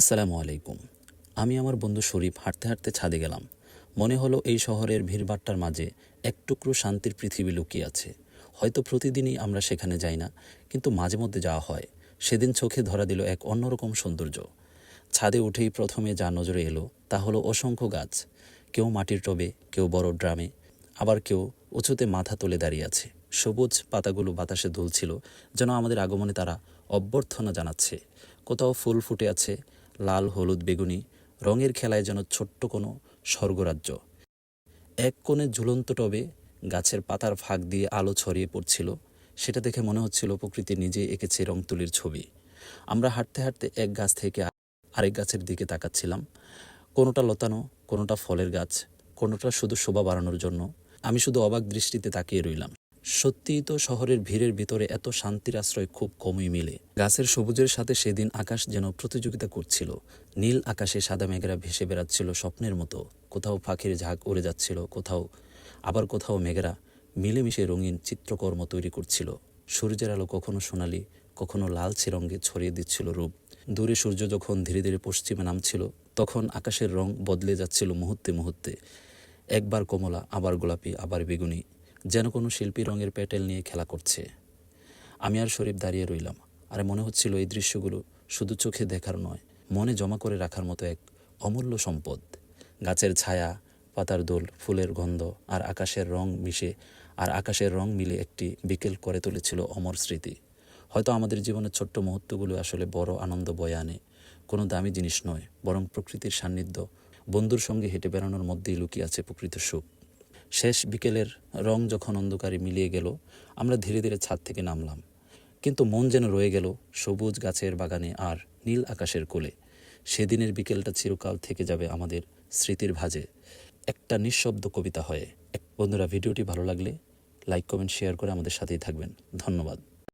আসসালামু আলাইকুম। আমি আমার বন্ধু শরীফ হাঁটতে হাঁটতে ছাদে গেলাম। মনে হলো এই শহরের ভিড়ভাট্টার মাঝে এক টুকরো শান্তির পৃথিবী লুকিয়ে আছে। হয়তো প্রতিদিনই আমরা সেখানে যাই না, কিন্তু মাঝে মধ্যে যাওয়া হয়। সেদিন চোখে ধরা দিল এক অন্যরকম সৌন্দর্য। ছাদে উঠেই প্রথমে যা নজরে এলো তা হলো অসংখ্য গাছ। কেউ মাটির টবে, কেউ বড় ড্রামে, আবার কেউ উঁচুতে মাথা তুলে দাঁড়িয়ে আছে। সবুজ পাতাগুলো বাতাসে দুলছিল, যেন আমাদের আগমনে তারা অভ্যর্থনা জানাচ্ছে। কোথাও ফুল ফুটে আছে, লাল, হলুদ, বেগুনি রঙের খেলায় যেন ছোট্ট কোনো স্বর্গরাজ্য। এক কোণে ঝুলন্ত টবে গাছের পাতার ফাঁক দিয়ে আলো ছড়িয়ে পড়ছিল। সেটা দেখে মনে হচ্ছিল প্রকৃতি নিজে এঁকেছে রং তুলির ছবি। আমরা হাঁটতে হাঁটতে এক গাছ থেকে আরেক গাছের দিকে তাকাচ্ছিলাম। কোনোটা লতানো, কোনোটা ফলের গাছ, কোনোটা শুধু শোভা বাড়ানোর জন্য। আমি শুধু অবাক দৃষ্টিতে তাকিয়ে রইলাম। সত্যিই তো শহরের ভিড়ের ভিতরে এত শান্তির আশ্রয় খুব কমই মিলে। গাছের সবুজের সাথে সেদিন আকাশ যেন প্রতিযোগিতা করছিল। নীল আকাশে সাদা মেঘেরা ভেসে বেড়াচ্ছিল স্বপ্নের মতো। কোথাও পাখির ঝাঁক উড়ে যাচ্ছিল, কোথাও মেঘেরা মিলেমিশে রঙিন চিত্রকর্ম তৈরি করছিল। সূর্যের আলো কখনো সোনালি, কখনো লালচে রঙে ছড়িয়ে দিচ্ছিল রূপ। দূরে সূর্য যখন ধীরে ধীরে পশ্চিমে নামছিল, তখন আকাশের রং বদলে যাচ্ছিল মুহূর্তে মুহূর্তে। একবার কমলা, আবার গোলাপি, আবার বেগুনি, যেন কোনো শিল্পী রঙের প্যাটেল নিয়ে খেলা করছে। আমি আর শরীফ দাঁড়িয়ে রইলাম। আর মনে হচ্ছিল এই দৃশ্যগুলো শুধু চোখে দেখার নয়, মনে জমা করে রাখার মতো এক অমূল্য সম্পদ। গাছের ছায়া, পাতার দোল, ফুলের গন্ধ আর আকাশের রং মিলে একটি বিকেল করে তুলেছিল অমর স্মৃতি। হয়তো আমাদের জীবনের ছোট্ট মুহূর্তগুলো আসলে বড় আনন্দ বয়ে আনে। কোনো দামি জিনিস নয়, বরং প্রকৃতির সান্নিধ্য, বন্ধুর সঙ্গে হেঁটে বেড়ানোর মধ্যেই লুকিয়ে আছে প্রকৃত সুখ। শেষ বিকেলের রং যখন অন্ধকারে মিলিয়ে গেল, আমরা ধীরে ধীরে ছাদ থেকে নামলাম। কিন্তু মন যেন রয়ে গেল সবুজ গাছের বাগানে আর নীল আকাশের কোলে। সেদিনের বিকেলটা চিরকাল থেকে যাবে আমাদের স্মৃতির ভাঁজে, একটা নিঃশব্দ কবিতা হয়ে। বন্ধুরা, ভিডিওটি ভালো লাগলে লাইক, কমেন্ট, শেয়ার করে আমাদের সাথেই থাকবেন। ধন্যবাদ।